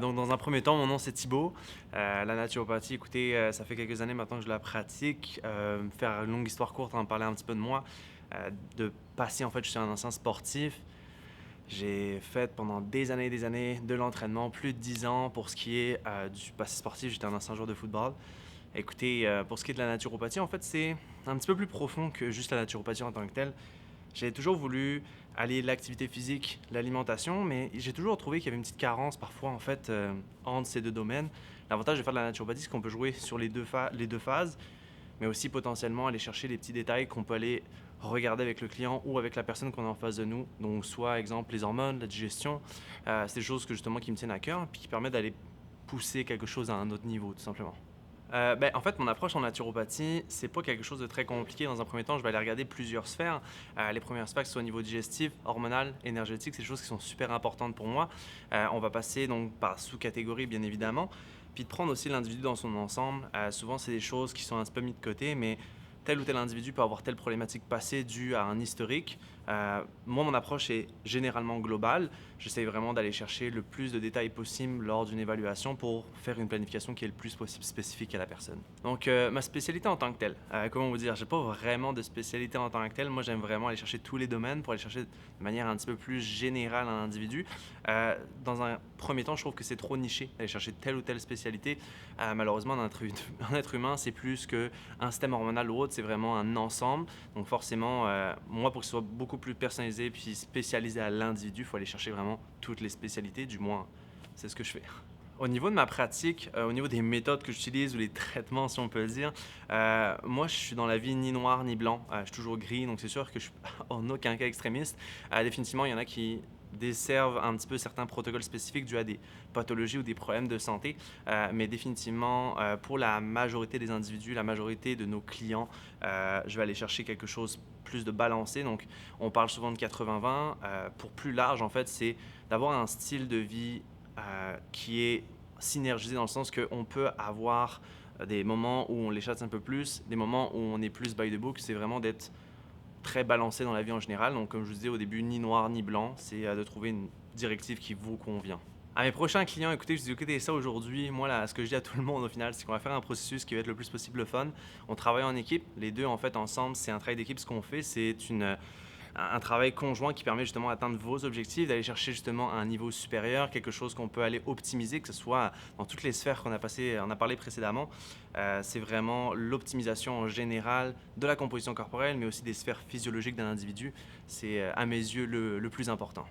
Donc dans un premier temps, mon nom c'est Thibaut. La naturopathie, écoutez, ça fait quelques années maintenant que je la pratique. Faire une longue histoire courte, en parler un petit peu de moi. De passé, en fait, je suis un ancien sportif. J'ai fait pendant des années de l'entraînement, plus de 10 ans pour ce qui est du passé sportif. J'étais un ancien joueur de football. Écoutez, pour ce qui est de la naturopathie, en fait, c'est un petit peu plus profond que juste la naturopathie en tant que telle. J'ai toujours voulu allier l'activité physique, l'alimentation, mais j'ai toujours trouvé qu'il y avait une petite carence parfois en fait entre ces deux domaines. L'avantage de faire de la naturopathie, c'est qu'on peut jouer sur les deux phases, mais aussi potentiellement aller chercher les petits détails qu'on peut aller regarder avec le client ou avec la personne qu'on a en face de nous. Donc soit exemple les hormones, la digestion, c'est des choses que justement qui me tiennent à cœur, puis qui permettent d'aller pousser quelque chose à un autre niveau tout simplement. En fait, mon approche en naturopathie, c'est pas quelque chose de très compliqué. Dans un premier temps, je vais aller regarder plusieurs sphères. Les premières sphères, que ce soit au niveau digestif, hormonal, énergétique, c'est des choses qui sont super importantes pour moi. On va passer donc par sous-catégorie, bien évidemment, puis de prendre aussi l'individu dans son ensemble. Souvent, c'est des choses qui sont un petit peu mises de côté, mais tel ou tel individu peut avoir telle problématique passée due à un historique. Moi, mon approche est généralement globale. J'essaie vraiment d'aller chercher le plus de détails possible lors d'une évaluation pour faire une planification qui est le plus possible spécifique à la personne. Donc, ma spécialité en tant que telle, comment vous dire, j'ai pas vraiment de spécialité en tant que telle. Moi, j'aime vraiment aller chercher tous les domaines pour aller chercher de manière un petit peu plus générale un individu. Dans un premier temps, je trouve que c'est trop niché d'aller chercher telle ou telle spécialité. Malheureusement, un être humain, c'est plus qu'un système hormonal ou autre, c'est vraiment un ensemble. Donc, forcément, moi, pour que ce soit beaucoup plus personnalisé puis spécialisé à l'individu, il faut aller chercher vraiment toutes les spécialités, du moins, c'est ce que je fais. Au niveau de ma pratique, au niveau des méthodes que j'utilise ou les traitements, si on peut le dire, moi, je suis dans la vie ni noir ni blanc. Je suis toujours gris, donc c'est sûr que je suis en aucun cas extrémiste. Définitivement, il y en a qui desservent un petit peu certains protocoles spécifiques dus à des pathologies ou des problèmes de santé. Mais définitivement, pour la majorité des individus, la majorité de nos clients, je vais aller chercher quelque chose plus de balancé. Donc, on parle souvent de 80-20. Pour plus large, en fait, c'est d'avoir un style de vie qui est synergisé dans le sens qu'on peut avoir des moments où on les chasse un peu plus, des moments où on est plus by the book. C'est vraiment d'être très balancé dans la vie en général. Donc, comme je vous disais au début, ni noir ni blanc, c'est de trouver une directive qui vous convient. À mes prochains clients, écoutez, je dis écoutez ça aujourd'hui. Moi, là, ce que je dis à tout le monde au final, c'est qu'on va faire un processus qui va être le plus possible le fun. On travaille en équipe, les deux en fait ensemble, c'est un travail d'équipe. Ce qu'on fait, c'est un travail conjoint qui permet justement d'atteindre vos objectifs, d'aller chercher justement un niveau supérieur, quelque chose qu'on peut aller optimiser, que ce soit dans toutes les sphères on a parlé précédemment. C'est vraiment l'optimisation en général de la composition corporelle, mais aussi des sphères physiologiques d'un individu. C'est à mes yeux le plus important.